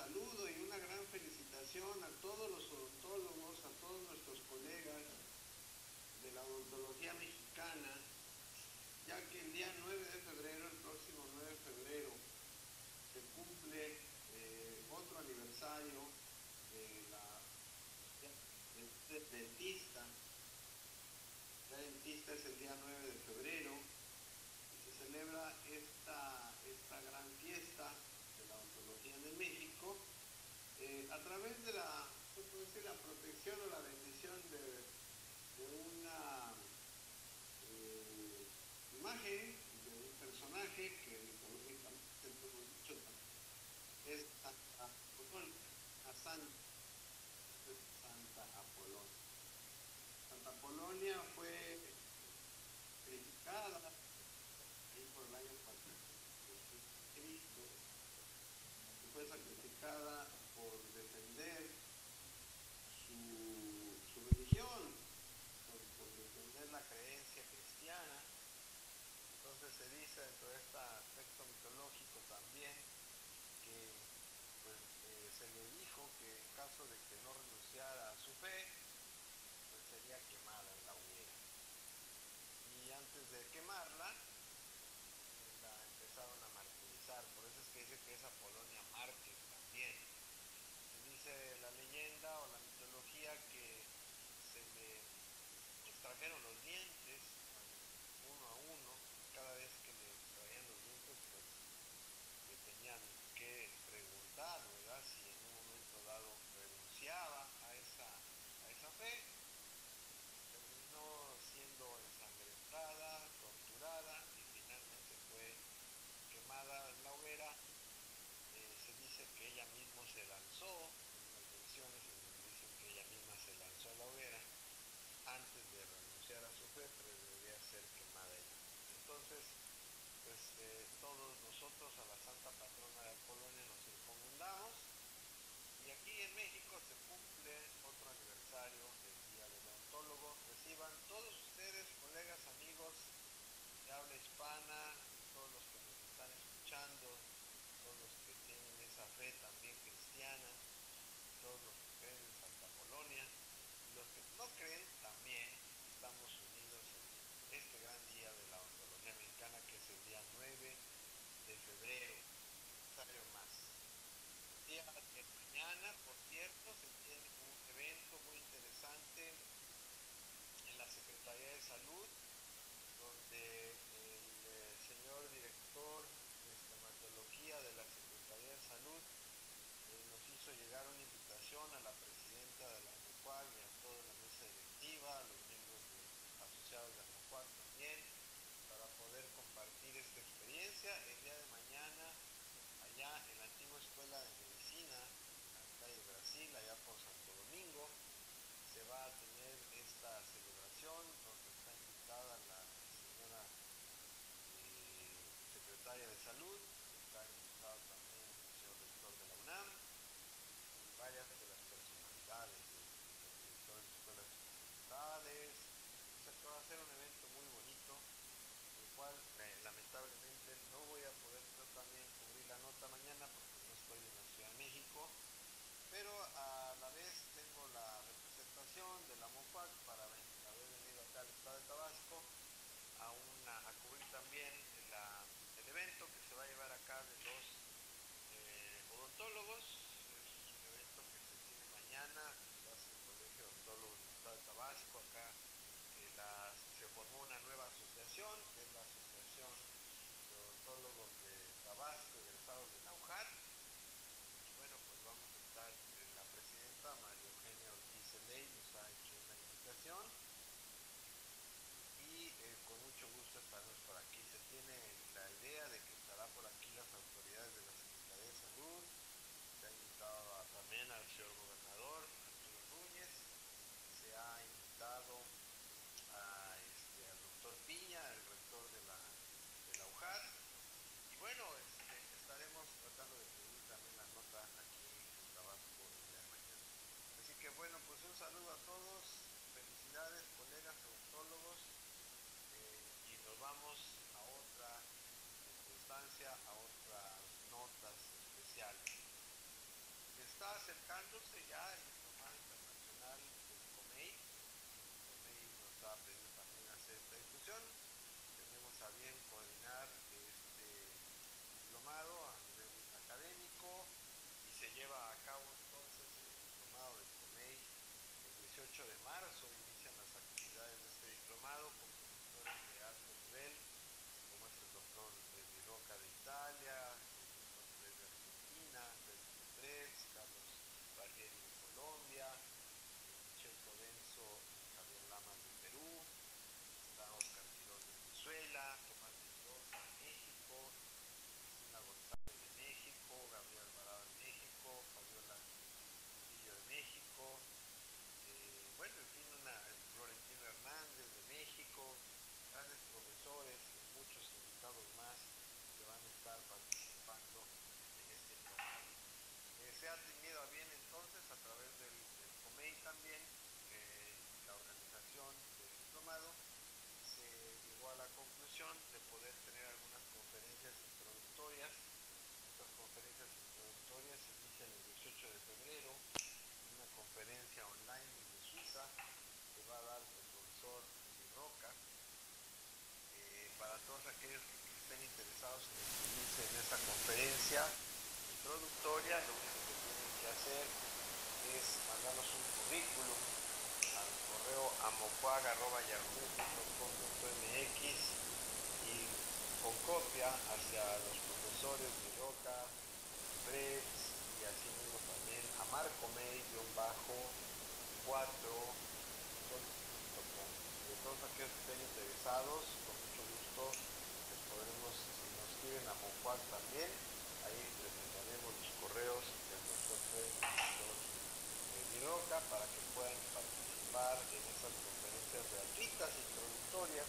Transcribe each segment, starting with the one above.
saludo y una gran felicitación a todos los odontólogos, a todos nuestros colegas de la odontología mexicana, ya que el día 9 de febrero, el próximo 9 de febrero, se cumple otro aniversario del dentista. El dentista es el día 9 de febrero y se celebra esta gran fiesta de la odontología de México a través de la protección o la bendición de una imagen de un personaje que mitológicamente hemos dicho es Santa Apolonia. Santa Apolonia fue criticada ahí por el año pasado por Cristo, que fue sacrificada por defender su religión, por defender la creencia cristiana. Entonces se dice dentro de este aspecto mitológico también que se le dijo que en caso de que no renunciara a su fe, pues sería quemada en la hoguera. Y antes de quemarla, la empezaron a martirizar. Por eso es que dice que es Apolonia mártir también. Se dice la leyenda o la mitología que se le extrajeron los dientes uno a uno. Cada vez que le traían los dientes, pues le tenían que preguntar, ¿verdad?, si en un momento dado renunciaba a esa fe. Terminó siendo ensangrentada, torturada y finalmente fue quemada en la hoguera. Se dice que ella misma se lanzó, en las versiones dicen que ella misma se lanzó a la hoguera antes de renunciar a su fe, pero debería ser quemada ella. Entonces, pues todos nosotros a la Santa Patrona de Apolonia nos encomendamos, y aquí en México se cumple otro aniversario del Día del Odontólogo. Reciban todos ustedes, colegas, amigos de habla hispana, todos los que nos están escuchando, todos los que tienen esa fe también cristiana, todos los que creen en Santa Apolonia, y los que no creen también estamos unidos en este gran día de la odontología mexicana, que es el día 9 de febrero, aniversario más. El día de mañana, por cierto, se tiene un evento muy interesante en la Secretaría de Salud, donde el señor director de estomatología de la Secretaría de Salud nos hizo llegar una invitación a la presidenta de la AMOCUAC y a toda la mesa directiva, a los miembros asociados de AMOCUAC también, para poder compartir esta experiencia. El día de mañana, allá en la antigua Escuela de Medicina, en la calle Brasil, allá por Santo Domingo, se va a tener esta celebración, donde está invitada la señora secretaria de Salud, está invitado también el señor rector de la UNAM, y varias de las personalidades de los directores de escuelas estatales. O sea que va a ser un evento muy bonito, el cual lamentablemente no voy a poder también cubrir la nota mañana porque no estoy en la Ciudad de México, pero a la vez tengo la representación de la MOFAC para haber venido acá al estado de Tabasco a cubrir también el evento que se va a llevar acá de los odontólogos. Es un evento que se tiene mañana, se hace en el Colegio de Odontólogos del estado de Tabasco. Acá se formó una nueva asociación, que es la Asociación de Odontólogos de Tabasco, egresados de la UJAR. Y bueno, pues vamos a estar, la presidenta María Eugenia Ortiz Ley nos ha hecho una invitación, y con mucho gusto estaremos por aquí. Se tiene la idea de que estará por aquí las autoridades de la Secretaría de Salud. Se ha invitado también al señor gobernador Arturo Núñez, se ha invitado al doctor Piña, el rector de la UJAR, y bueno, estaremos tratando de cubrir también la nota aquí en Tabasco el día de mañana. Así que bueno, pues un saludo a todos, felicidades colegas odontólogos, y nos vamos a otra circunstancia, a otras notas especiales. está acercándose ya el diplomado internacional del COMEI. El COMEI nos ha pedido también hacer esta difusión. Tenemos a bien coordinar este diplomado a nivel académico y se lleva a cabo entonces el diplomado del COMEI el 18 de marzo. Inician las actividades de este diplomado con profesores de alto nivel, como es el doctor Di Roca de Italia, el doctor Fred de Argentina, Pedro Tres, Carlos Barrieri de Colombia, Michel Provenzo y Javier Lamas de Perú, está Oscar Quiroz de Venezuela, Tomás Mendoza de México, Cristina González de México, Gabriel Alvarado de México, Fabiola Murillo de México, bueno, en fin, Florentino Hernández de México, grandes profesores y muchos invitados más que van a estar participando en este programa. Se ha tenido a bien entonces a través del COMEI también la organización del diplomado. Se llegó a la conclusión de poder tener algunas conferencias introductorias. Estas conferencias introductorias se inician el 18 de febrero en una conferencia online desde Suiza que va a dar el profesor Di Roca. Para todos aquellos que estén interesados en inscribirse en esta conferencia introductoria, lo único que tienen que hacer es mandarnos un currículum al correo amocuaga@yahoo.com.mx y con copia hacia los profesores de Roca, Fred y así mismo también a marcomay-4.com. De todos aquellos que estén interesados, con mucho gusto les podremos, si nos escriben a Mocuac también, ahí les enviaremos los correos del doctor Fred y del doctor Di Roca para que puedan participar en esas conferencias gratuitas introductorias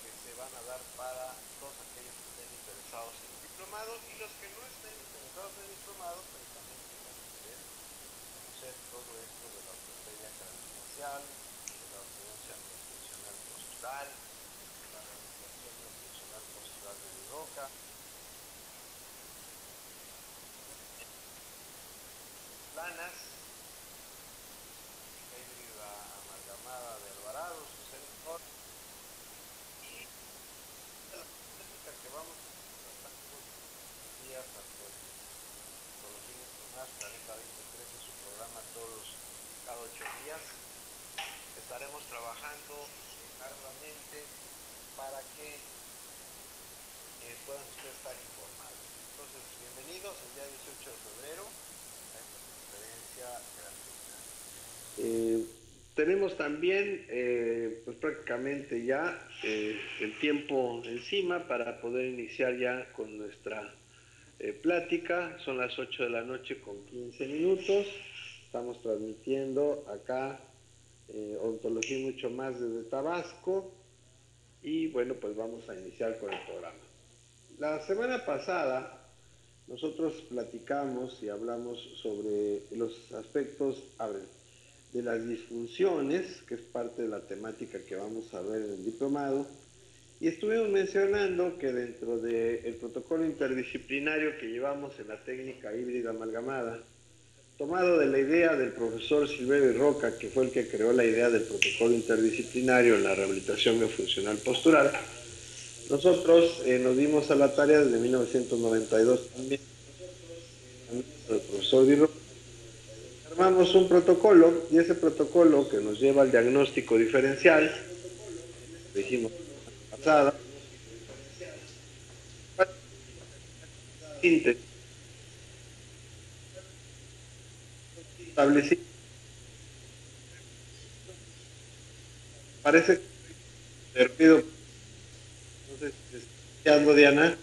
que se van a dar para todos aquellos que estén interesados en el diplomado y los que no estén interesados en el diplomado, pero también tengan interés en conocer todo esto de la ortopedia craneofacial, de la ortodoncia miofuncional postural, de la rehabilitación miofuncional postural de Di Roca, planas, híbrida amalgamada de Alvarado, su servidor, y la técnica que vamos a tratar todos los días, tanto en Psicología Más, Planeta 2013, su programa cada 8 días, estaremos trabajando arduamente para que puedan ustedes estar informados. Entonces, bienvenidos el día 18 de febrero a esta conferencia gratuita. Tenemos también pues prácticamente ya el tiempo encima para poder iniciar ya con nuestra plática. Son las 8 de la noche con 15 minutos. Estamos transmitiendo acá Ontología y Mucho Más desde Tabasco. Y bueno, pues vamos a iniciar con el programa. La semana pasada nosotros platicamos y hablamos sobre los aspectos de las disfunciones, que es parte de la temática que vamos a ver en el diplomado, y estuvimos mencionando que dentro del protocolo interdisciplinario que llevamos en la técnica híbrida amalgamada, tomado de la idea del profesor Silverio Roca, que fue el que creó la idea del protocolo interdisciplinario en la rehabilitación miofuncional postural, nosotros nos dimos a la tarea desde 1992 también, el profesor Di Roca, armamos un protocolo, y ese protocolo que nos lleva al diagnóstico diferencial, dijimos la pasada, establecido, parece que ruido, no sé si está escuchando, Diana.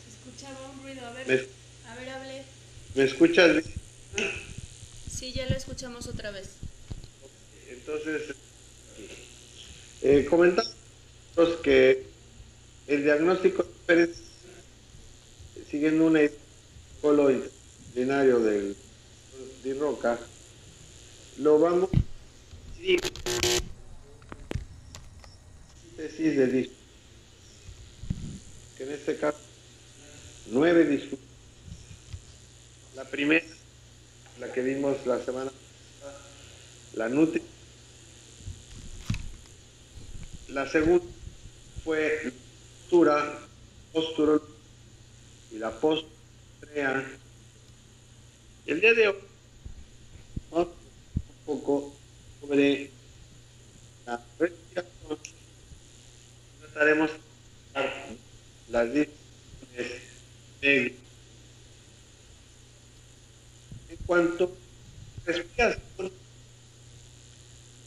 Se escuchaba un ruido, a ver, hable. ¿Me escuchas bien? Sí, ya lo escuchamos otra vez. Entonces, comentamos que el diagnóstico diferencial, siguiendo un protocolo interdisciplinario del Di Roca, lo vamos a decir síntesis de disfunciones, que en este caso 9 disfunciones La primera, la que vimos la semana pasada, la nutri. La segunda fue la postura y la postrea. Y el día de hoy vamos a hablar un poco sobre la respiración. Trataremos de hablar las distinciones de en cuanto a respiración.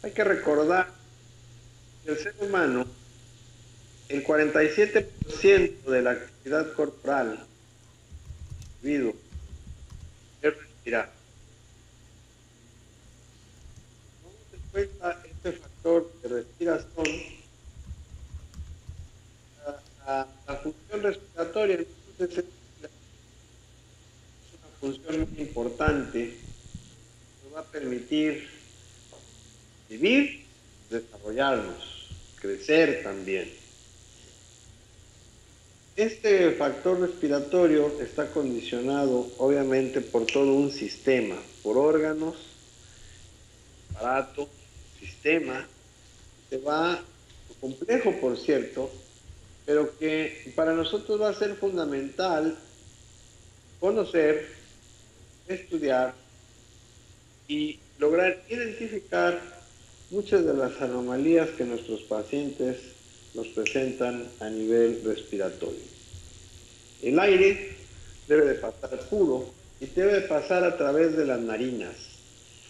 Hay que recordar que el ser humano, el 47% de la actividad corporal individuo es respirar. ¿Cómo se cuenta este factor de respiración? La función respiratoria entonces es una función muy importante que nos va a permitir vivir, desarrollarnos, crecer también. Este factor respiratorio está condicionado obviamente por todo un sistema, por órganos, aparato, sistema, que va complejo por cierto, pero que para nosotros va a ser fundamental conocer, estudiar y lograr identificar muchas de las anomalías que nuestros pacientes nos presentan a nivel respiratorio. El aire debe de pasar puro y debe de pasar a través de las narinas.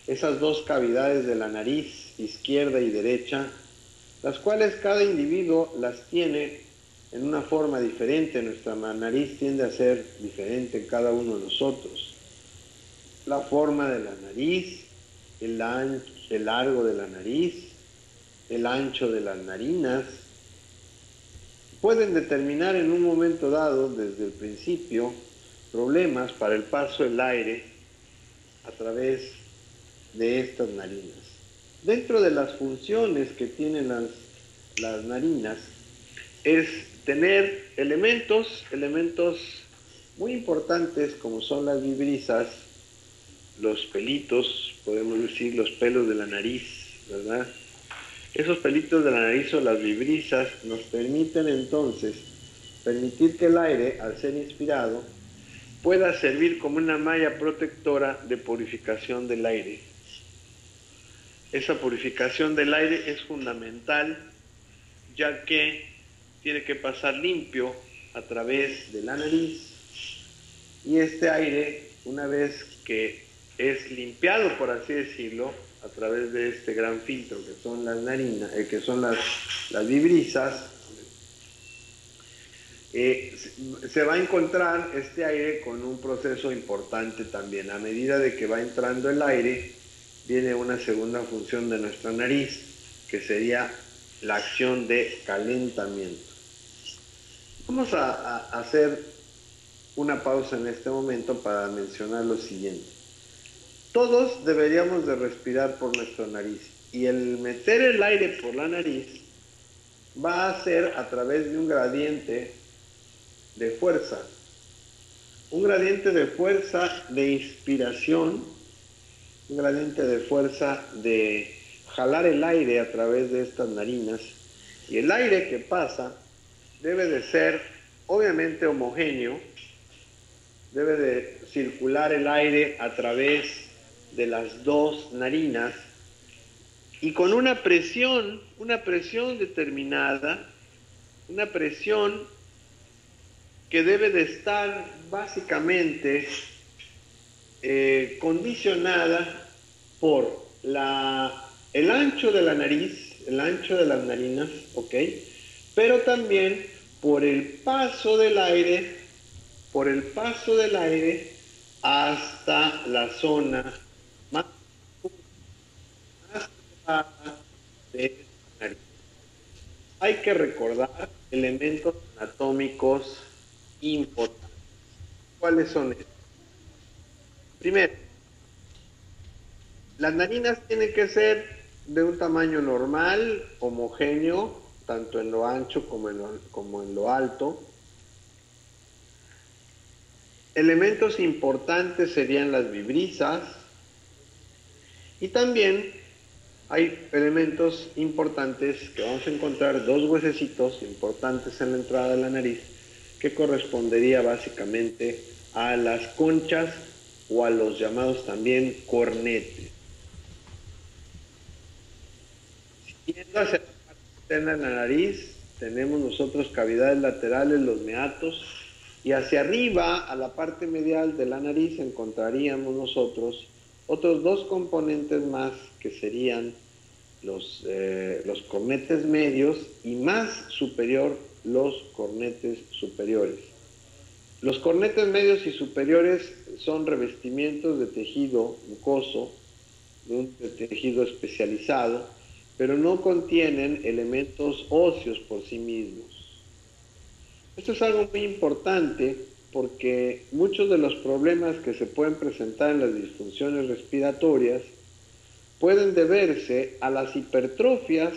Esas dos cavidades de la nariz, izquierda y derecha, las cuales cada individuo las tiene en una forma diferente. Nuestra nariz tiende a ser diferente en cada uno de nosotros. La forma de la nariz, el largo de la nariz, el ancho de las narinas, pueden determinar en un momento dado, desde el principio, problemas para el paso del aire a través de estas narinas. Dentro de las funciones que tienen las narinas es tener elementos muy importantes como son las vibrisas, los pelitos, podemos decir los pelos de la nariz, ¿verdad? Esos pelitos de la nariz o las vibrisas nos permiten entonces permitir que el aire, al ser inspirado, pueda servir como una malla protectora de purificación del aire. Esa purificación del aire es fundamental, ya que tiene que pasar limpio a través de la nariz, y este aire, una vez que es limpiado, por así decirlo, a través de este gran filtro que son las narinas, que son las vibrisas, se va a encontrar este aire con un proceso importante también. A medida de que va entrando el aire, viene una segunda función de nuestra nariz, que sería la acción de calentamiento. Vamos a hacer una pausa en este momento para mencionar lo siguiente. Todos deberíamos de respirar por nuestra nariz, y el meter el aire por la nariz va a ser a través de un gradiente de fuerza. Un gradiente de fuerza de inspiración, un gradiente de fuerza de jalar el aire a través de estas narinas, y el aire que pasa debe de ser obviamente homogéneo, debe de circular el aire a través de las dos narinas y con una presión determinada, una presión que debe de estar básicamente condicionada por el ancho de la nariz, el ancho de las narinas, ¿ok? Pero también por el paso del aire, hasta la zona más elevada de esta nariz. Hay que recordar elementos anatómicos importantes. ¿Cuáles son estos? Primero, las narinas tienen que ser de un tamaño normal, homogéneo, tanto en lo ancho como en lo alto. Elementos importantes serían las vibrisas y también hay elementos importantes que vamos a encontrar, dos huesecitos importantes en la entrada de la nariz que correspondería básicamente a las conchas o a los llamados también cornetes. Siguiendo hacia la parte externa de la nariz, tenemos nosotros cavidades laterales, los meatos, y hacia arriba, a la parte medial de la nariz, encontraríamos nosotros otros dos componentes más que serían los cornetes medios y más superior los cornetes superiores. Los cornetes medios y superiores son revestimientos de tejido mucoso, de tejido especializado, pero no contienen elementos óseos por sí mismos. Esto es algo muy importante porque muchos de los problemas que se pueden presentar en las disfunciones respiratorias pueden deberse a las hipertrofias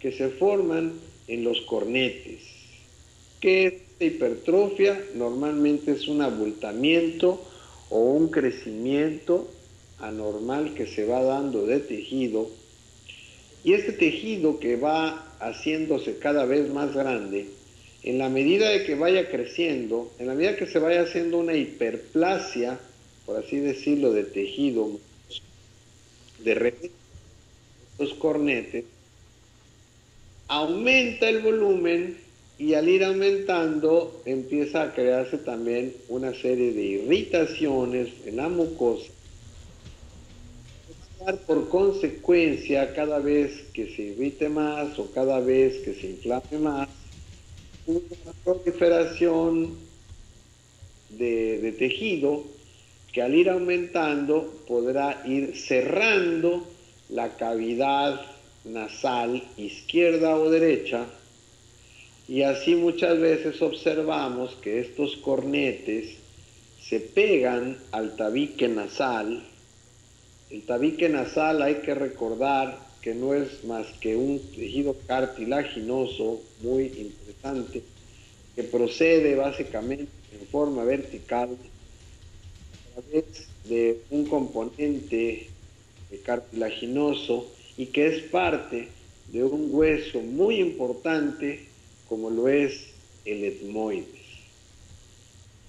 que se forman en los cornetes. ¿Qué es esta hipertrofia? Normalmente es un abultamiento o un crecimiento anormal que se va dando de tejido, y este tejido que va haciéndose cada vez más grande, en la medida de que vaya creciendo, en la medida que se vaya haciendo una hiperplasia, por así decirlo, de tejido, de repente los cornetes, aumenta el volumen y al ir aumentando empieza a crearse también una serie de irritaciones en la mucosa. Por consecuencia, cada vez que se irrite más o cada vez que se inflame más, una proliferación de tejido que al ir aumentando podrá ir cerrando la cavidad nasal izquierda o derecha, y así muchas veces observamos que estos cornetes se pegan al tabique nasal. El tabique nasal, hay que recordar que no es más que un tejido cartilaginoso muy interesante que procede básicamente en forma vertical a través de un componente cartilaginoso y que es parte de un hueso muy importante como lo es el etmoides.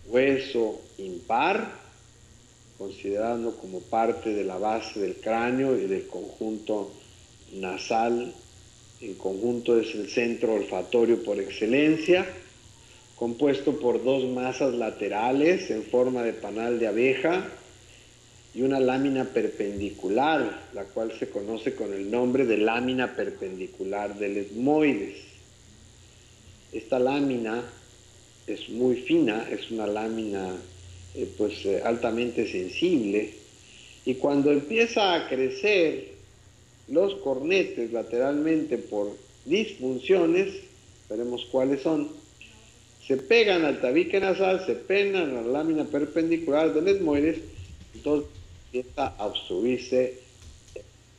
Hueso impar, considerando como parte de la base del cráneo y del conjunto nasal. El conjunto es el centro olfatorio por excelencia, compuesto por dos masas laterales en forma de panal de abeja y una lámina perpendicular, la cual se conoce con el nombre de lámina perpendicular del etmoides. Esta lámina es muy fina, es una lámina altamente sensible, y cuando empieza a crecer los cornetes lateralmente por disfunciones, veremos cuáles son, se pegan al tabique nasal, se pegan a la lámina perpendicular del etmoides, entonces empieza a obstruirse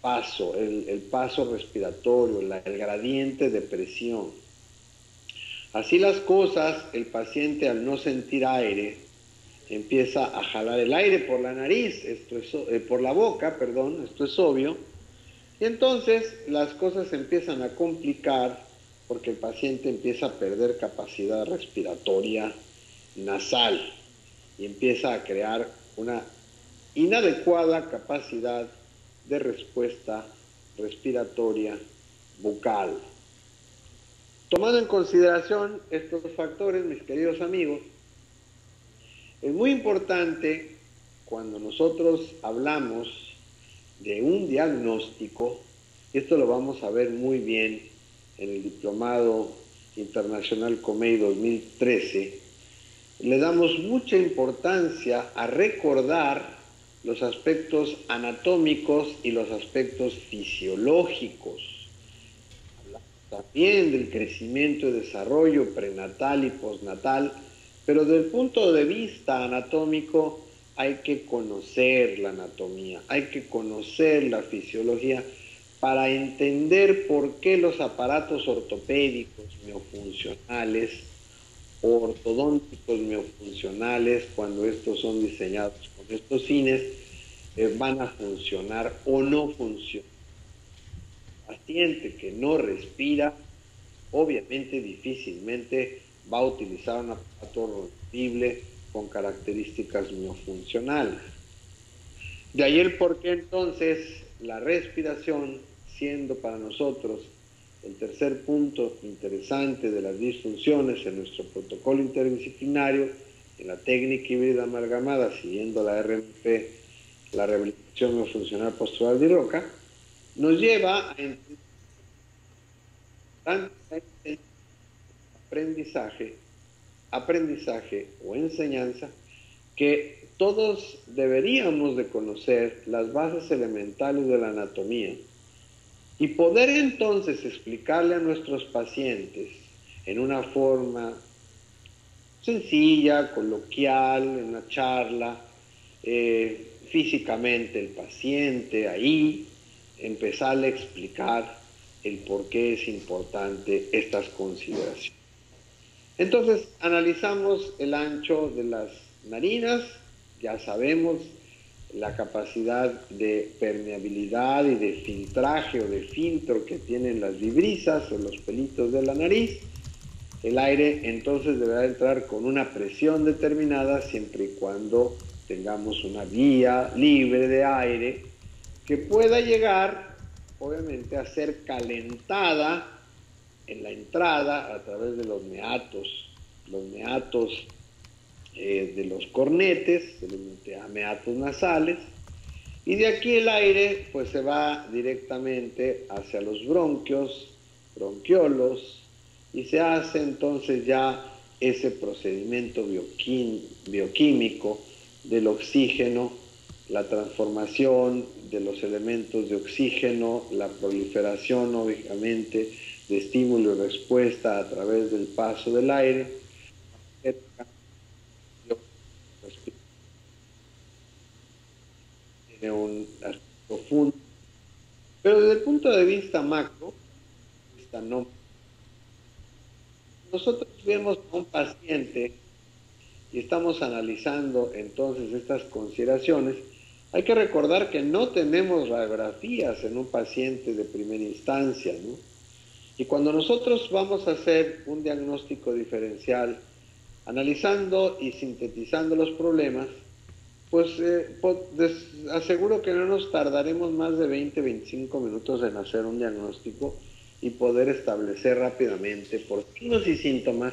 el paso respiratorio, el gradiente de presión. Así las cosas, el paciente al no sentir aire empieza a jalar el aire por la nariz, por la boca, perdón, esto es obvio, y entonces las cosas se empiezan a complicar porque el paciente empieza a perder capacidad respiratoria nasal y empieza a crear una inadecuada capacidad de respuesta respiratoria bucal. Tomando en consideración estos factores, mis queridos amigos, es muy importante cuando nosotros hablamos de un diagnóstico, y esto lo vamos a ver muy bien en el Diplomado Internacional COMEI 2013, le damos mucha importancia a recordar los aspectos anatómicos y los aspectos fisiológicos. Hablamos también del crecimiento y desarrollo prenatal y postnatal, pero desde el punto de vista anatómico hay que conocer la anatomía, hay que conocer la fisiología para entender por qué los aparatos ortopédicos miofuncionales ortodónticos miofuncionales, cuando estos son diseñados con estos fines, van a funcionar o no funcionan. El paciente que no respira, obviamente difícilmente va a utilizar un aparato rompible con características miofuncionales. De ahí el por qué entonces la respiración, siendo para nosotros el tercer punto interesante de las disfunciones en nuestro protocolo interdisciplinario, en la técnica híbrida amalgamada, siguiendo la RMP, la rehabilitación miofuncional postural de Roca, nos lleva a aprendizaje o enseñanza, que todos deberíamos de conocer las bases elementales de la anatomía y poder entonces explicarle a nuestros pacientes en una forma sencilla, coloquial, en una charla, físicamente el paciente ahí, empezarle a explicar el por qué es importante estas consideraciones. Entonces, analizamos el ancho de las narinas, ya sabemos la capacidad de permeabilidad y de filtraje o de filtro que tienen las vibrisas o los pelitos de la nariz. El aire entonces deberá entrar con una presión determinada siempre y cuando tengamos una vía libre de aire que pueda llegar, obviamente, a ser calentada en la entrada a través de los meatos de los cornetes, de los meatos nasales, y de aquí el aire pues se va directamente hacia los bronquios, bronquiolos, y se hace entonces ya ese procedimiento bioquímico del oxígeno, la transformación de los elementos de oxígeno, la proliferación obviamente de estímulo y respuesta a través del paso del aire, tiene un aspecto profundo, pero desde el punto de vista macro, nosotros vemos a un paciente y estamos analizando entonces estas consideraciones. Hay que recordar que no tenemos radiografías en un paciente de primera instancia, ¿no? Y cuando nosotros vamos a hacer un diagnóstico diferencial, analizando y sintetizando los problemas, pues aseguro que no nos tardaremos más de 20-25 minutos en hacer un diagnóstico y poder establecer rápidamente por signos y síntomas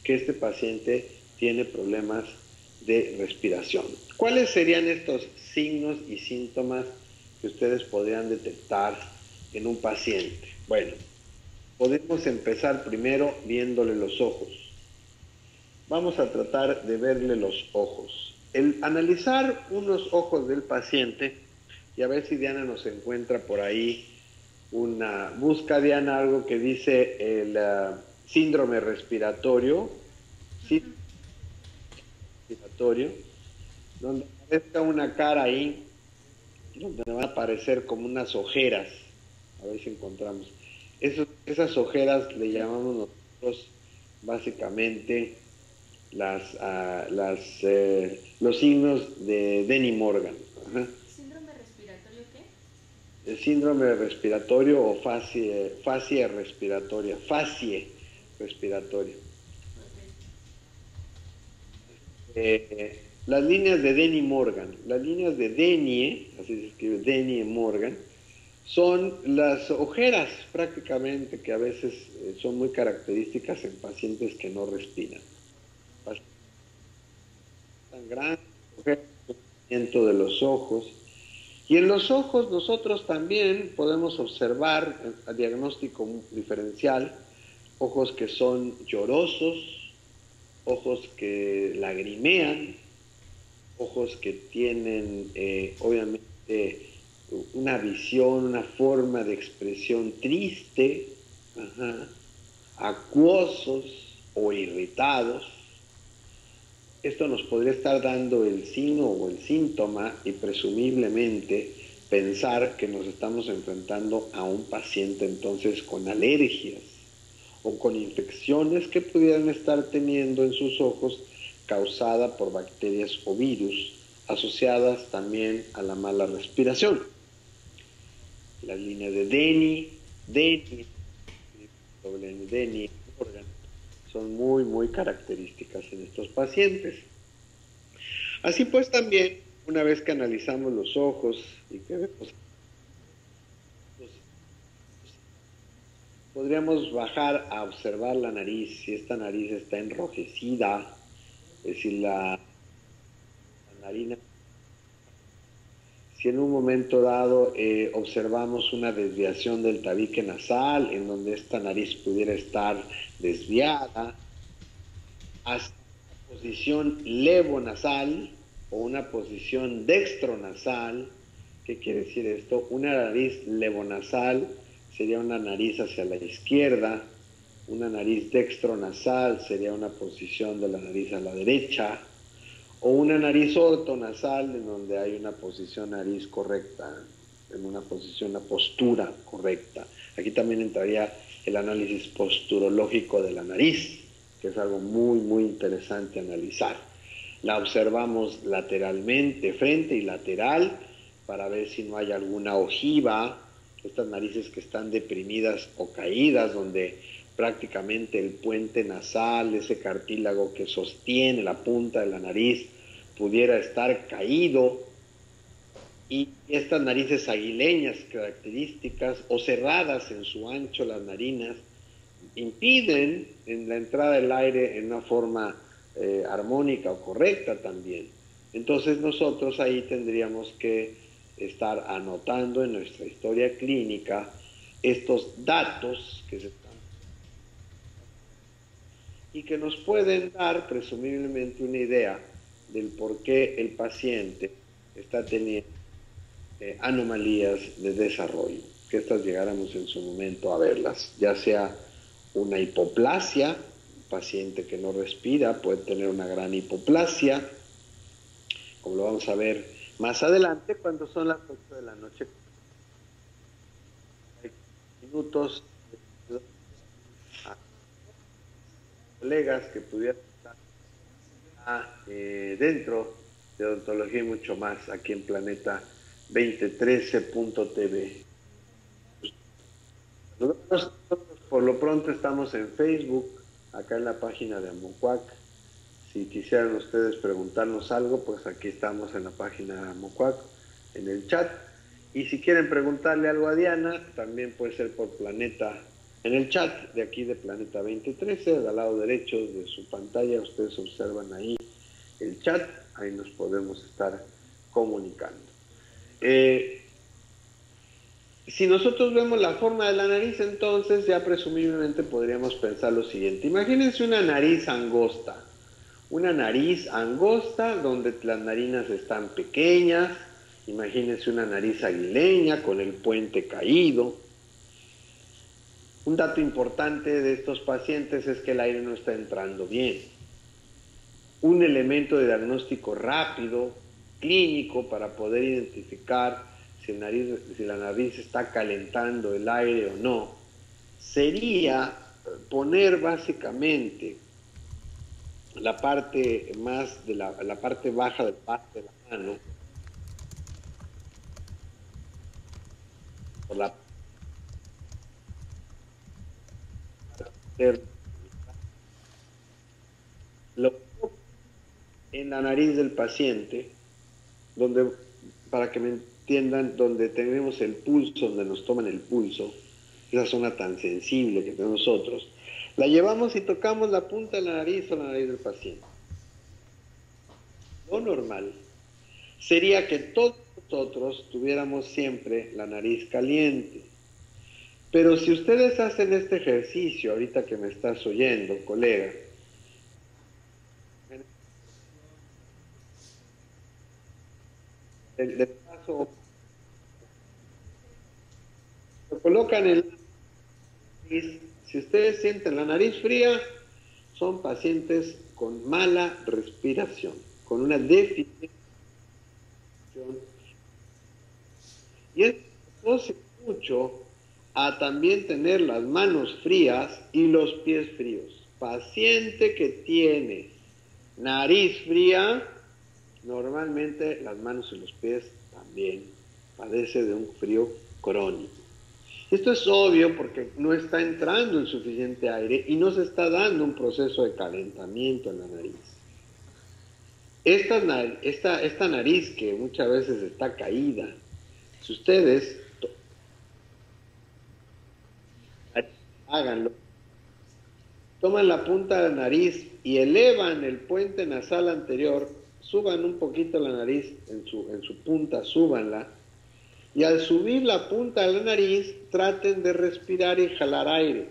que este paciente tiene problemas de respiración. ¿Cuáles serían estos signos y síntomas que ustedes podrían detectar en un paciente? Bueno, podemos empezar primero viéndole los ojos. Vamos a tratar de verle los ojos. El analizar unos ojos del paciente, y a ver si Diana nos encuentra por ahí busca Diana algo que dice el síndrome respiratorio, donde aparezca una cara ahí, donde van a aparecer como unas ojeras, a ver si encontramos. Esas ojeras le llamamos nosotros básicamente los signos de Denny Morgan. Ajá. ¿Síndrome respiratorio qué? El síndrome respiratorio o facie respiratoria. Facie respiratoria. Okay. Las líneas de Denny Morgan. Las líneas de Denny, así se escribe Denny Morgan, son las ojeras prácticamente que a veces son muy características en pacientes que no respiran. Tan grande, de los ojos. Y en los ojos nosotros también podemos observar a diagnóstico diferencial, ojos que son llorosos, ojos que lagrimean, ojos que tienen obviamente una visión, una forma de expresión triste, acuosos o irritados. Esto nos podría estar dando el signo o el síntoma y presumiblemente pensar que nos estamos enfrentando a un paciente entonces con alergias o con infecciones que pudieran estar teniendo en sus ojos causada por bacterias o virus asociadas también a la mala respiración. Las líneas de Denny, Morgan, son muy características en estos pacientes. Así pues también, una vez que analizamos los ojos y que vemos, podríamos bajar a observar la nariz, si esta nariz está enrojecida, es decir, la narina. Si en un momento dado observamos una desviación del tabique nasal, en donde esta nariz pudiera estar desviada, hasta una posición levonasal o una posición dextronasal. ¿Qué quiere decir esto? Una nariz levonasal sería una nariz hacia la izquierda, una nariz dextronasal sería una posición de la nariz a la derecha, o una nariz ortonasal en donde hay una posición nariz correcta, en una posición, una postura correcta. Aquí también entraría el análisis posturológico de la nariz, que es algo muy interesante analizar. La observamos lateralmente, frente y lateral, para ver si no hay alguna ojiva, estas narices que están deprimidas o caídas, donde prácticamente el puente nasal, ese cartílago que sostiene la punta de la nariz, pudiera estar caído, y estas narices aguileñas características o cerradas en su ancho las narinas impiden en la entrada del aire en una forma armónica o correcta también. Entonces nosotros ahí tendríamos que estar anotando en nuestra historia clínica estos datos que se están y que nos pueden dar presumiblemente una idea del por qué el paciente está teniendo anomalías de desarrollo, que estas llegáramos en su momento a verlas, ya sea una hipoplasia, un paciente que no respira puede tener una gran hipoplasia, como lo vamos a ver más adelante cuando son las 8 de la noche. Hay minutos a colegas que pudieran estar dentro de odontología y mucho más aquí en Planeta 2013.tv. Nosotros por lo pronto estamos en Facebook, acá en la página de Amocuac. Si quisieran ustedes preguntarnos algo, pues aquí estamos en la página de Amocuac, en el chat. Y si quieren preguntarle algo a Diana, también puede ser por Planeta, en el chat de aquí de Planeta 2013, al lado derecho de su pantalla, ustedes observan ahí el chat, ahí nos podemos estar comunicando. Si nosotros vemos la forma de la nariz, entonces ya presumiblemente podríamos pensar lo siguiente. Imagínense una nariz angosta donde las narinas están pequeñas. Imagínense una nariz aguileña con el puente caído. Un dato importante de estos pacientes es que el aire no está entrando bien. Un elemento de diagnóstico rápido, clínico, para poder identificar si la nariz está calentando el aire o no, sería poner básicamente la parte más de la parte baja del parte de la mano por la en la nariz del paciente, donde, para que me entiendan, donde tenemos el pulso, donde nos toman el pulso, esa zona tan sensible que tenemos nosotros, la llevamos y tocamos la punta de la nariz o la nariz del paciente. Lo normal sería que todos nosotros tuviéramos siempre la nariz caliente. Pero si ustedes hacen este ejercicio, ahorita que me estás oyendo, colega, del paso, lo colocan en la nariz. Si ustedes sienten la nariz fría, son pacientes con mala respiración, con una deficiencia. Y esto se asocia mucho a también tener las manos frías y los pies fríos. Paciente que tiene nariz fría, normalmente las manos y los pies también padece de un frío crónico. Esto es obvio porque no está entrando el suficiente aire y no se está dando un proceso de calentamiento en la nariz. Esta nariz que muchas veces está caída, si ustedes háganlo, toman la punta de la nariz y elevan el puente nasal anterior, suban un poquito la nariz en su punta, súbanla, y al subir la punta de la nariz, traten de respirar y jalar aire.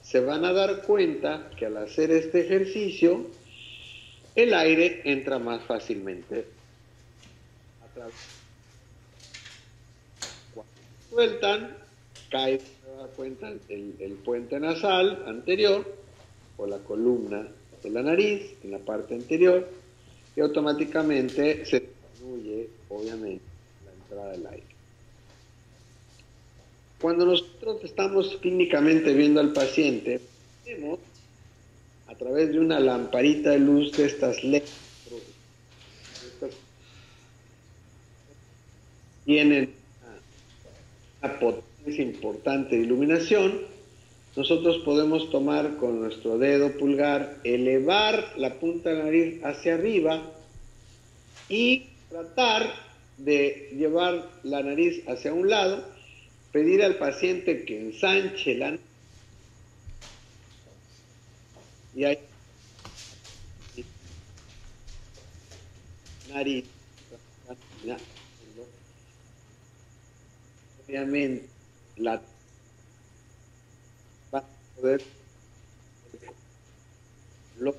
Se van a dar cuenta que al hacer este ejercicio, el aire entra más fácilmente. Cuando sueltan, cae, se da cuenta, el puente nasal anterior o la columna de la nariz en la parte anterior y automáticamente se disminuye, obviamente, la entrada del aire. Cuando nosotros estamos clínicamente viendo al paciente, vemos a través de una lamparita de luz de estas LED, tienen una potencia importante de iluminación. Nosotros podemos tomar con nuestro dedo pulgar, elevar la punta de la nariz hacia arriba y tratar de llevar la nariz hacia un lado, pedir al paciente que ensanche la nariz y ahí nariz, obviamente la va a poder lo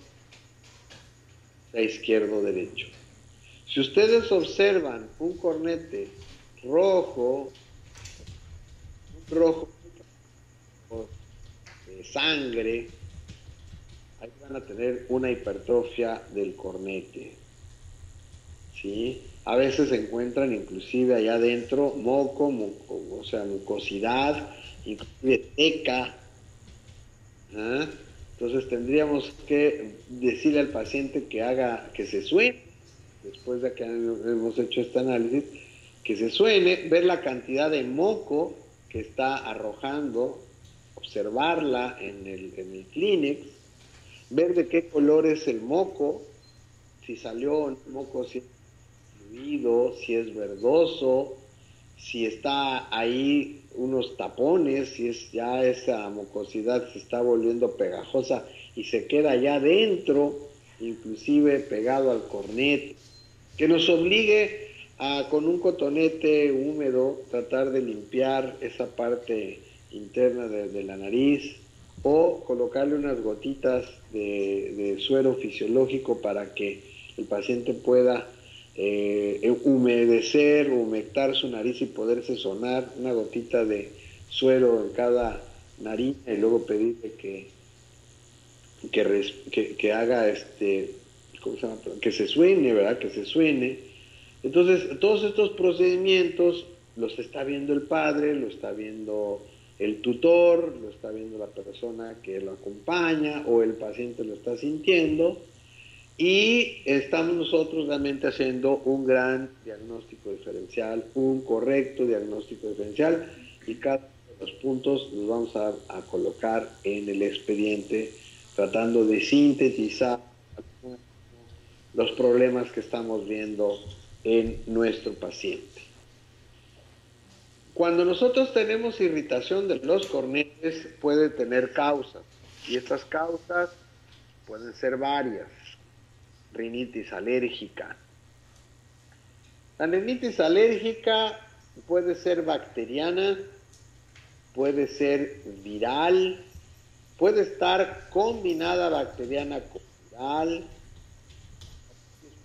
izquierdo derecho. Si ustedes observan un cornete rojo de sangre, ahí van a tener una hipertrofia del cornete, ¿sí? A veces se encuentran inclusive allá adentro moco, o sea, mucosidad, inclusive seca. ¿Ah? Entonces tendríamos que decirle al paciente que se suene, después de que hemos hecho este análisis, que se suene, ver la cantidad de moco que está arrojando, observarla en el Kleenex, ver de qué color es el moco, si salió el moco, si es fluido, si es verdoso, si está ahí unos tapones, si es ya esa mucosidad se está volviendo pegajosa y se queda ya dentro, inclusive pegado al cornete, que nos obligue a con un cotonete húmedo tratar de limpiar esa parte interna de la nariz o colocarle unas gotitas de suero fisiológico para que el paciente pueda humectar su nariz y poderse sonar, una gotita de suero en cada nariz y luego pedirle que haga ¿cómo se llama? Que se suene, ¿verdad? Que se suene. Entonces, todos estos procedimientos los está viendo el padre, lo está viendo el tutor, lo está viendo la persona que lo acompaña o el paciente lo está sintiendo. Y estamos nosotros realmente haciendo un gran diagnóstico diferencial, un correcto diagnóstico diferencial, y cada uno de los puntos los vamos a colocar en el expediente, tratando de sintetizar los problemas que estamos viendo en nuestro paciente. Cuando nosotros tenemos irritación de los cornetes, puede tener causas, y estas causas pueden ser varias. Rinitis alérgica. La rinitis alérgica puede ser bacteriana, puede ser viral, puede estar combinada bacteriana con viral,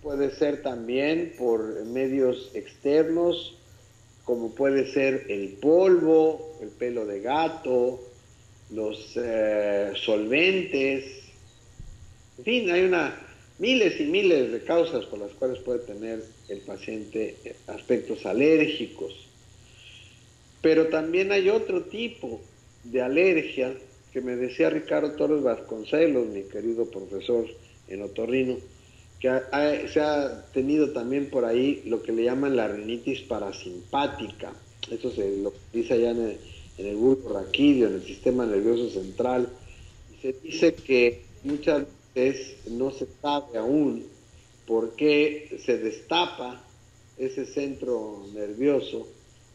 puede ser también por medios externos, como puede ser el polvo, el pelo de gato, los solventes, en fin, hay miles y miles de causas por las cuales puede tener el paciente aspectos alérgicos. Pero también hay otro tipo de alergia que me decía Ricardo Torres Vasconcelos, mi querido profesor en otorrino, que se ha tenido también por ahí lo que le llaman la rinitis parasimpática. Eso se lo dice allá en el bulbo raquídeo, en el sistema nervioso central. Y se dice que muchas veces no se sabe aún por qué se destapa ese centro nervioso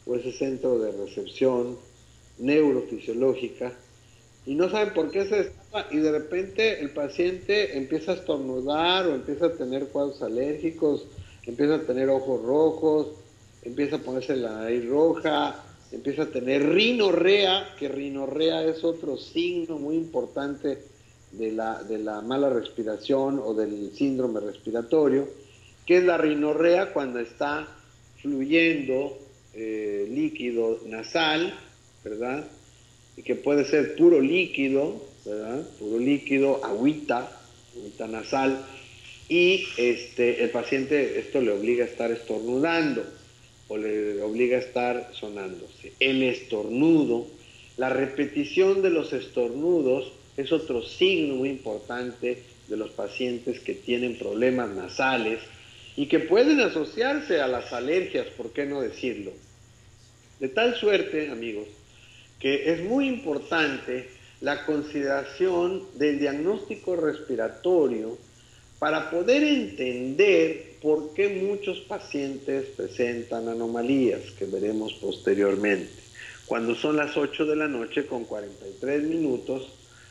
o ese centro de recepción neurofisiológica, y no saben por qué se destapa, y de repente el paciente empieza a estornudar o empieza a tener cuadros alérgicos, empieza a tener ojos rojos, empieza a ponerse la nariz roja, empieza a tener rinorrea, que rinorrea es otro signo muy importante de la mala respiración o del síndrome respiratorio, que es la rinorrea cuando está fluyendo líquido nasal, ¿verdad? Y que puede ser puro líquido, ¿verdad? Puro líquido, agüita nasal, y el paciente esto le obliga a estar estornudando o le obliga a estar sonándose. El estornudo, la repetición de los estornudos es otro signo muy importante de los pacientes que tienen problemas nasales y que pueden asociarse a las alergias, ¿por qué no decirlo? De tal suerte, amigos, que es muy importante la consideración del diagnóstico respiratorio para poder entender por qué muchos pacientes presentan anomalías, que veremos posteriormente. Cuando son las 8 de la noche con 43 minutos,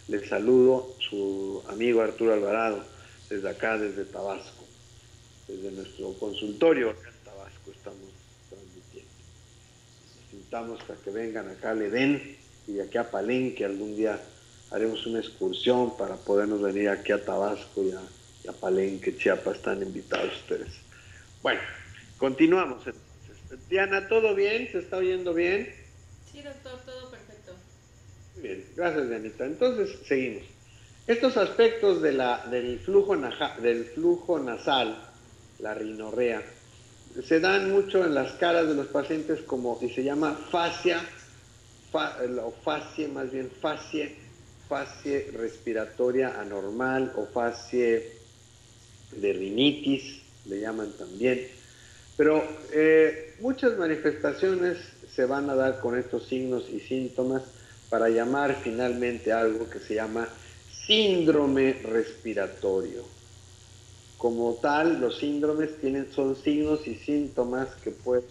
les saludo su amigo Arturo Alvarado, desde acá, desde Tabasco, desde nuestro consultorio acá en Tabasco estamos transmitiendo. Necesitamos que vengan acá al Edén y de aquí a Palenque. Algún día haremos una excursión para podernos venir aquí a Tabasco y a Palenque, Chiapas. Están invitados ustedes. Bueno, continuamos entonces. Diana, ¿todo bien? ¿Se está oyendo bien? Sí, doctor, todo perfecto. Muy bien, gracias, Dianita. Entonces, seguimos. Estos aspectos del flujo nasal, la rinorrea, se dan mucho en las caras de los pacientes como, y se llama fascia respiratoria anormal o fascie de rinitis, le llaman también. Pero muchas manifestaciones se van a dar con estos signos y síntomas para llamar finalmente algo que se llama síndrome respiratorio. Como tal, los síndromes son signos y síntomas que pueden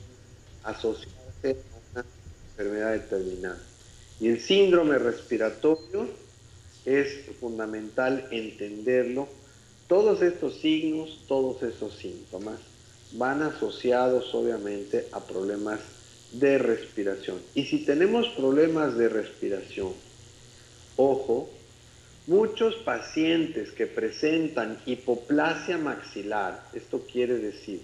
asociarse a una enfermedad determinada. Y el síndrome respiratorio es fundamental entenderlo. Todos estos signos, todos esos síntomas van asociados obviamente a problemas de respiración. Y si tenemos problemas de respiración, ojo, muchos pacientes que presentan hipoplasia maxilar, esto quiere decir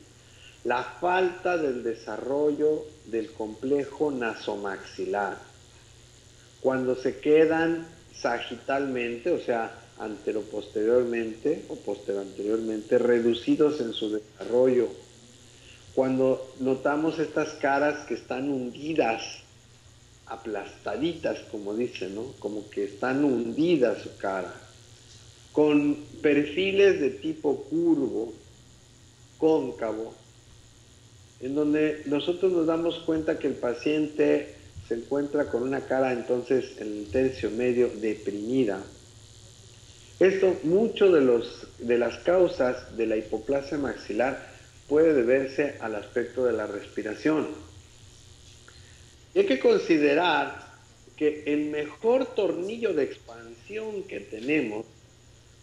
la falta del desarrollo del complejo nasomaxilar, cuando se quedan sagitalmente, o sea, anteroposteriormente o posteranteriormente, reducidos en su desarrollo, cuando notamos estas caras que están hundidas, aplastaditas, como dicen, ¿no? Como que están hundidas su cara, con perfiles de tipo curvo, cóncavo, en donde nosotros nos damos cuenta que el paciente se encuentra con una cara entonces en el tercio medio deprimida. Esto, mucho de las causas de la hipoplasia maxilar puede deberse al aspecto de la respiración. Y hay que considerar que el mejor tornillo de expansión que tenemos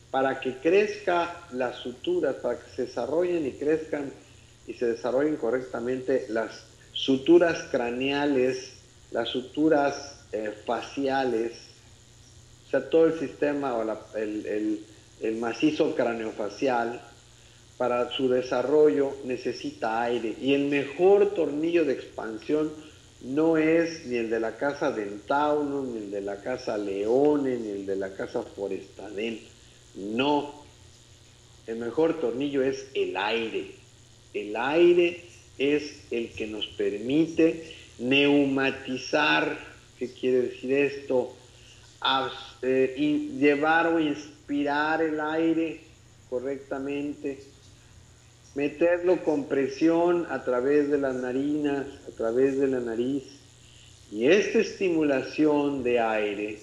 para que crezca las suturas, para que se desarrollen y crezcan y se desarrollen correctamente las suturas craneales, las suturas faciales, o sea, todo el sistema o el macizo craneofacial, para su desarrollo necesita aire. Y el mejor tornillo de expansión no es ni el de la casa Dentauro, ni el de la casa Leone, ni el de la casa Forestadén. No. El mejor tornillo es el aire. El aire es el que nos permite Neumatizar, ¿qué quiere decir esto? Llevar o inspirar el aire correctamente, meterlo con presión a través de las narinas, a través de la nariz. Y esta estimulación de aire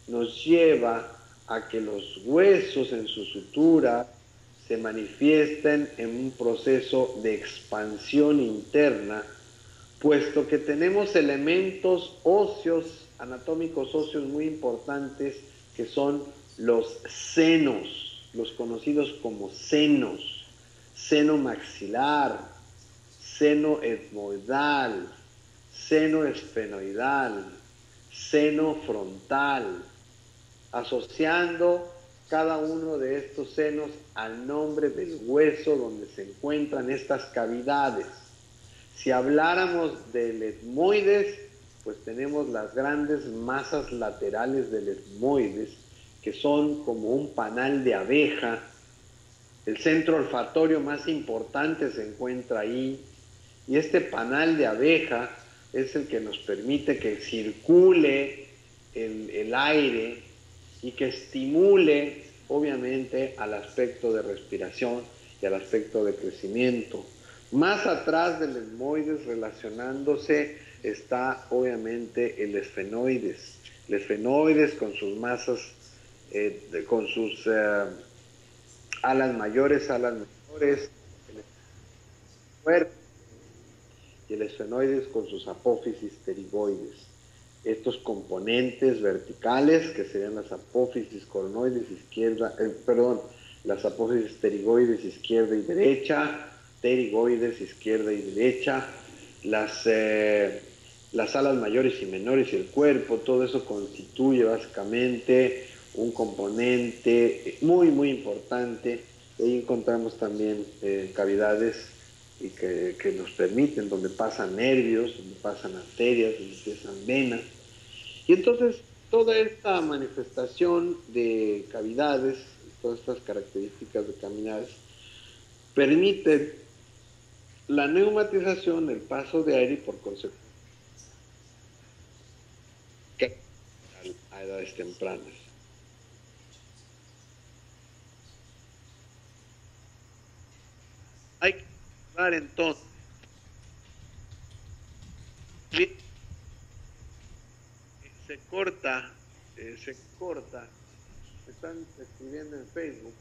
nos lleva a que los huesos en su sutura se manifiesten en un proceso de expansión interna, puesto que tenemos elementos óseos, anatómicos óseos muy importantes, que son los senos, los conocidos como senos, seno maxilar, seno etmoidal, seno esfenoidal, seno frontal, asociando cada uno de estos senos al nombre del hueso donde se encuentran estas cavidades. Si habláramos del etmoides, pues tenemos las grandes masas laterales del etmoides, que son como un panal de abeja. El centro olfatorio más importante se encuentra ahí, y este panal de abeja es el que nos permite que circule el aire y que estimule, obviamente, al aspecto de respiración y al aspecto de crecimiento. Más atrás del etmoides, relacionándose, está obviamente el esfenoides. El esfenoides con sus masas, con sus alas mayores, alas menores, el cuerpo, y el esfenoides con sus apófisis pterigoides. Estos componentes verticales, que serían las apófisis coronoides izquierda, las apófisis pterigoides izquierda y derecha, pterigoides izquierda y derecha, las alas mayores y menores y el cuerpo, todo eso constituye básicamente un componente muy, muy importante. Ahí encontramos también cavidades y que nos permiten, donde pasan nervios, donde pasan arterias, donde pasan venas. Y entonces toda esta manifestación de cavidades, todas estas características de cavidades, permiten la neumatización, el paso de aire y por consecuencia a edades tempranas. Hay que hablar entonces se corta, me están escribiendo en Facebook.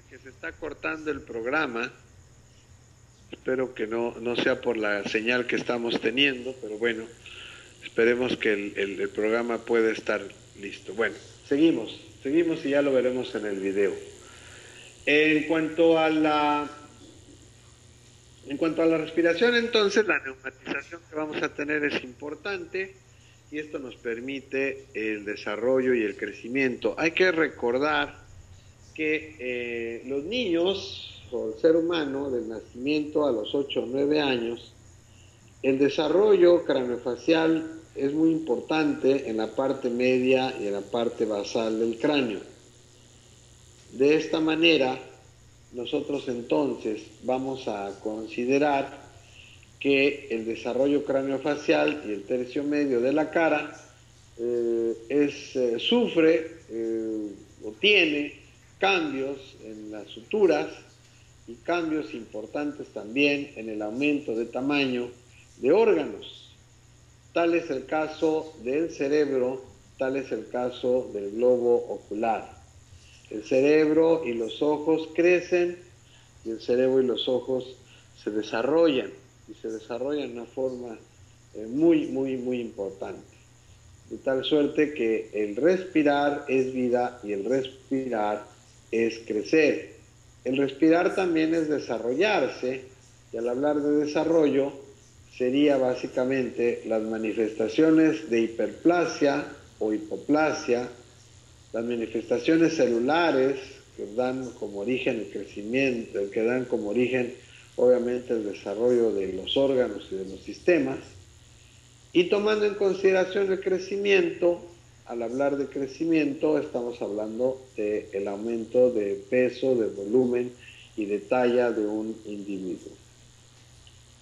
Que se está cortando el programa. Espero que no sea por la señal que estamos teniendo, pero bueno, esperemos que el programa pueda estar listo. Bueno, seguimos y ya lo veremos en el video. En cuanto a la respiración, entonces, la neumatización que vamos a tener es importante y esto nos permite el desarrollo y el crecimiento. Hay que recordar que los niños o el ser humano del nacimiento a los 8 o 9 años, el desarrollo craneofacial es muy importante en la parte media y en la parte basal del cráneo. De esta manera, nosotros entonces vamos a considerar que el desarrollo craneofacial y el tercio medio de la cara sufre o tiene cambios en las suturas y cambios importantes también en el aumento de tamaño de órganos. Tal es el caso del cerebro, tal es el caso del globo ocular. El cerebro y los ojos crecen y el cerebro y los ojos se desarrollan y se desarrollan de una forma muy, muy, muy importante. De tal suerte que el respirar es vida y el respirar es crecer. El respirar también es desarrollarse, y al hablar de desarrollo sería básicamente las manifestaciones de hiperplasia o hipoplasia, las manifestaciones celulares que dan como origen el crecimiento, que dan como origen obviamente el desarrollo de los órganos y de los sistemas, y tomando en consideración el crecimiento, al hablar de crecimiento, estamos hablando del aumento de peso, de volumen y de talla de un individuo.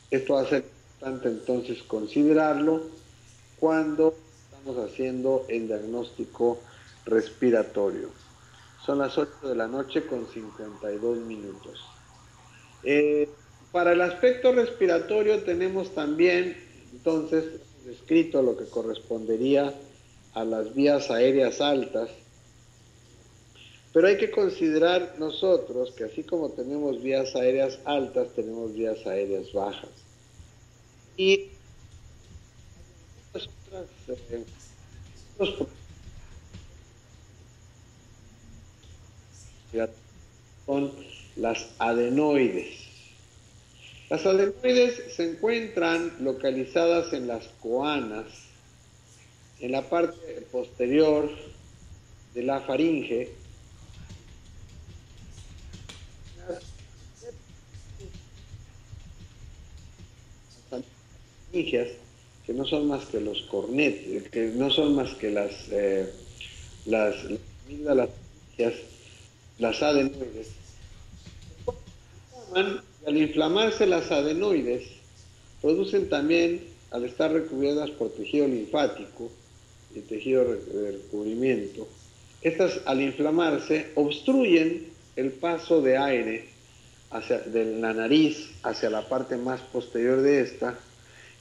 Esto va a ser importante entonces considerarlo cuando estamos haciendo el diagnóstico respiratorio. Son las 8 de la noche con 52 minutos. Para el aspecto respiratorio tenemos también, entonces, descrito lo que correspondería a las vías aéreas altas, pero hay que considerar nosotros que así como tenemos vías aéreas altas, tenemos vías aéreas bajas. Y son las adenoides. Las adenoides se encuentran localizadas en las coanas, en la parte posterior de la faringe. Que no son más que los cornetes, que no son más que las amígdalas, las adenoides. Al inflamarse las adenoides, producen también, al estar recubiertas por tejido linfático y tejido de recubrimiento, estas al inflamarse obstruyen el paso de aire de la nariz hacia la parte más posterior de esta,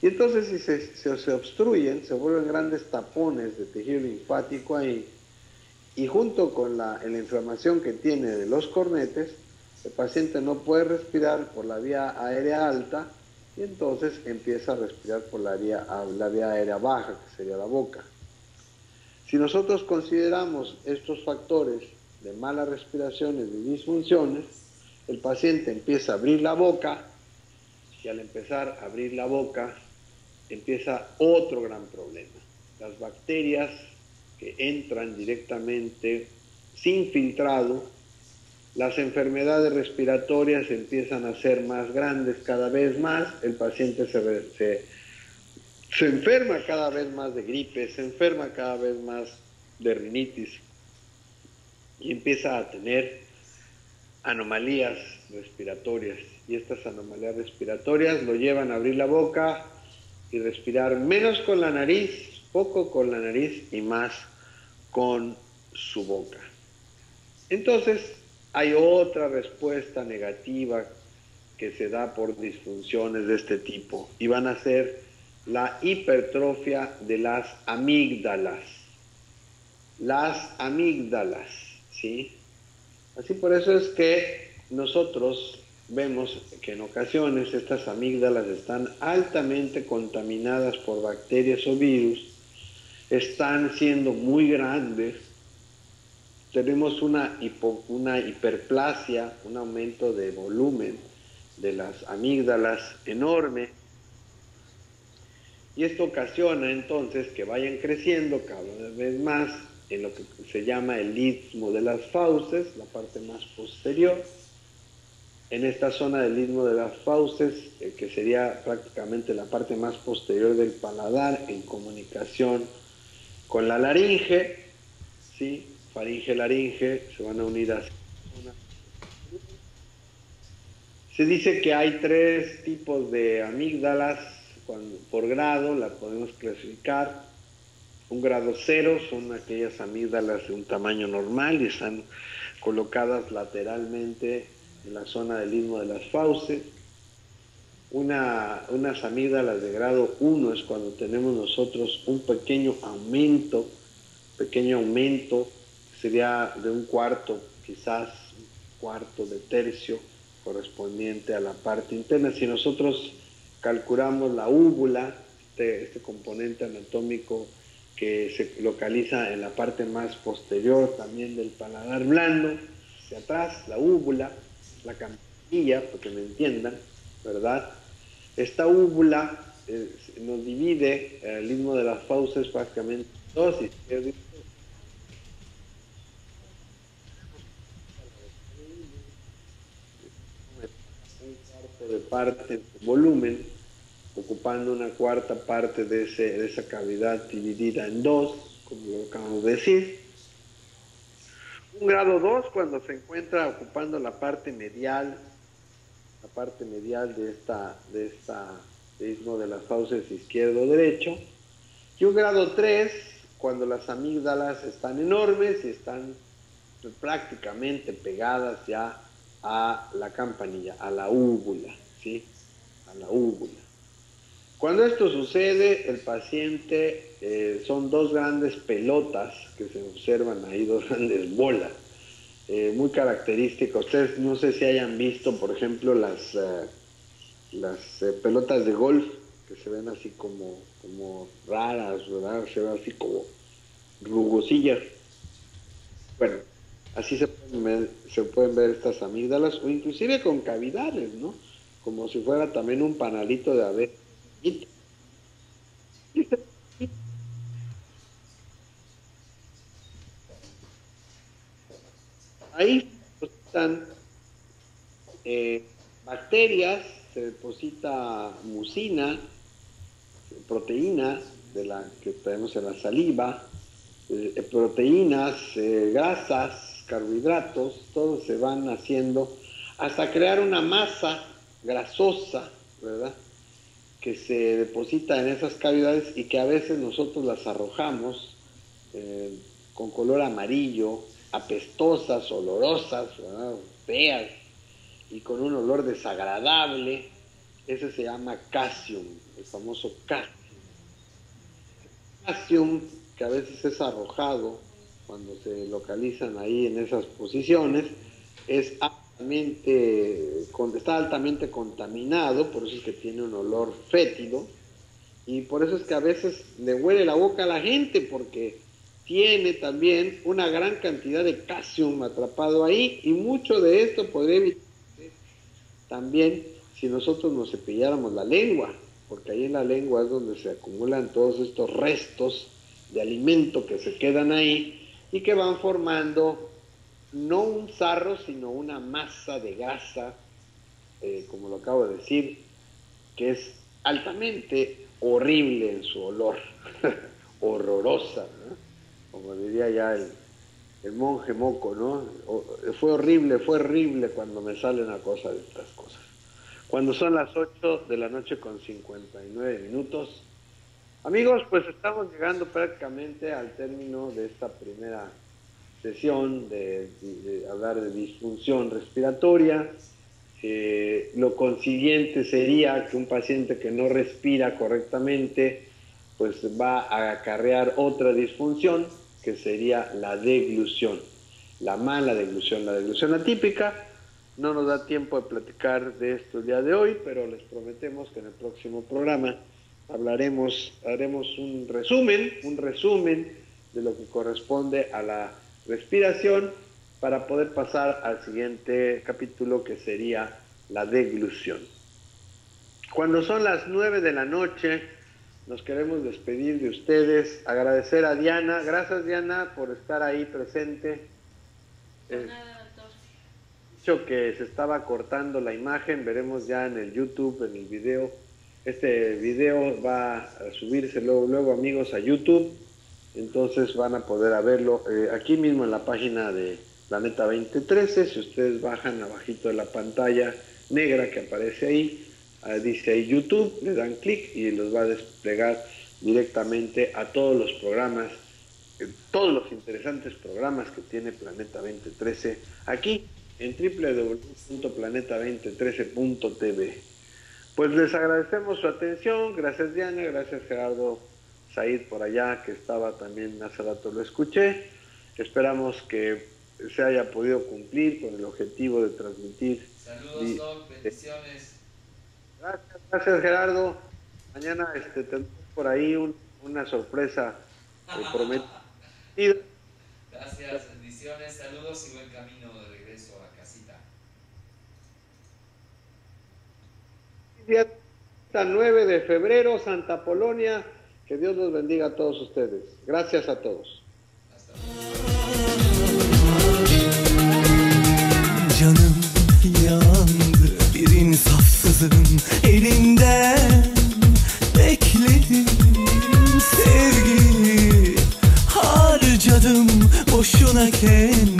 y entonces si se obstruyen, se vuelven grandes tapones de tejido linfático ahí, y junto con la inflamación que tiene de los cornetes, el paciente no puede respirar por la vía aérea alta y entonces empieza a respirar por la vía aérea baja, que sería la boca. Si nosotros consideramos estos factores de malas respiraciones, de disfunciones, el paciente empieza a abrir la boca y al empezar a abrir la boca empieza otro gran problema. Las bacterias que entran directamente sin filtrado, las enfermedades respiratorias empiezan a ser más grandes cada vez más, el paciente se enferma cada vez más de gripe, se enferma cada vez más de rinitis y empieza a tener anomalías respiratorias. Y estas anomalías respiratorias lo llevan a abrir la boca y respirar menos con la nariz, poco con la nariz y más con su boca. Entonces, hay otra respuesta negativa que se da por disfunciones de este tipo y van a ser la hipertrofia de las amígdalas. Las amígdalas, ¿sí? Así por eso es que nosotros vemos que en ocasiones estas amígdalas están altamente contaminadas por bacterias o virus, están siendo muy grandes, tenemos una hiperplasia, un aumento de volumen de las amígdalas enorme, y esto ocasiona entonces que vayan creciendo cada vez más en lo que se llama el istmo de las fauces, la parte más posterior. En esta zona del istmo de las fauces, que sería prácticamente la parte más posterior del paladar en comunicación con la laringe, ¿sí? Faringe, laringe, se van a unir así. Se dice que hay 3 tipos de amígdalas por grado, la podemos clasificar. Un grado 0 son aquellas amígdalas de un tamaño normal y están colocadas lateralmente en la zona del istmo de las fauces. Unas amígdalas de grado 1 es cuando tenemos nosotros un pequeño aumento, sería de un cuarto, quizás un cuarto de tercio correspondiente a la parte interna. Si nosotros calculamos la úvula, este componente anatómico que se localiza en la parte más posterior también del paladar blando, hacia atrás, la úvula, la campanilla, para que me entiendan, ¿verdad? Esta úvula nos divide el istmo de las fauces prácticamente en dos, izquierdo y un cuarto de parte en volumen, ocupando una cuarta parte de esa cavidad dividida en dos, como lo acabamos de decir. Un grado 2 cuando se encuentra ocupando la parte medial de esta istmo de las fauces izquierdo-derecho. Y un grado 3 cuando las amígdalas están enormes y están prácticamente pegadas ya a la campanilla, a la úvula, ¿sí? A la úvula. Cuando esto sucede, el paciente, son dos grandes pelotas que se observan ahí, dos grandes bolas, muy características. Ustedes no sé si hayan visto, por ejemplo, las pelotas de golf, que se ven así como raras, ¿verdad? Se ven así como rugosillas. Bueno, así se pueden ver estas amígdalas, o inclusive con cavidades, ¿no? Como si fuera también un panalito de abeja. Ahí están bacterias, se deposita mucina, proteína de la que tenemos en la saliva, proteínas, grasas, carbohidratos, todos se van haciendo hasta crear una masa grasosa, ¿verdad?, que se deposita en esas cavidades y que a veces nosotros las arrojamos con color amarillo, apestosas, olorosas, ¿verdad?, feas y con un olor desagradable. Ese se llama calcium, el famoso calcium. Calcium que a veces es arrojado cuando se localizan ahí en esas posiciones, está altamente contaminado, por eso es que tiene un olor fétido, y por eso es que a veces le huele la boca a la gente, porque tiene también una gran cantidad de calcium atrapado ahí, y mucho de esto podría evitarse también si nosotros nos cepilláramos la lengua, porque ahí en la lengua es donde se acumulan todos estos restos de alimento que se quedan ahí y que van formando no un sarro, sino una masa de grasa, como lo acabo de decir, que es altamente horrible en su olor, horrorosa, ¿no? Como diría ya el monje Moco, ¿no? Fue horrible cuando me sale una cosa de estas cosas. Cuando son las 8 de la noche con 59 minutos, amigos, pues estamos llegando prácticamente al término de esta primera sesión de hablar de disfunción respiratoria. Lo consiguiente sería que un paciente que no respira correctamente pues va a acarrear otra disfunción, que sería la deglución, la mala deglución, la deglución atípica. No nos da tiempo de platicar de esto el día de hoy, pero les prometemos que en el próximo programa haremos un resumen de lo que corresponde a la respiración para poder pasar al siguiente capítulo, que sería la deglución. Cuando son las 9 de la noche, nos queremos despedir de ustedes, agradecer a Diana. Gracias, Diana, por estar ahí presente. Dicho que se estaba cortando la imagen, veremos ya en el YouTube, en el video. Este video va a subirse luego, amigos, a YouTube. Entonces van a poder verlo aquí mismo en la página de Planeta 2013. Si ustedes bajan abajito de la pantalla negra que aparece ahí, dice ahí YouTube, le dan clic y los va a desplegar directamente a todos los programas, todos los interesantes programas que tiene Planeta 2013 aquí en www.planeta2013.tv. Pues les agradecemos su atención. Gracias, Diana, gracias, Gerardo Said por allá, que estaba también hace rato, lo escuché. Esperamos que se haya podido cumplir con el objetivo de transmitir. Saludos, Doc, bendiciones. Gracias, Gerardo. Mañana tendremos por ahí una sorpresa prometida. Gracias, bendiciones, saludos y buen camino de regreso a casita. Día 9 de febrero, Santa Polonia. Que Dios los bendiga a todos ustedes. Gracias a todos. Hasta luego. Canım yandı bir insafsızın elinden, bekledim sevgi boşuna kendini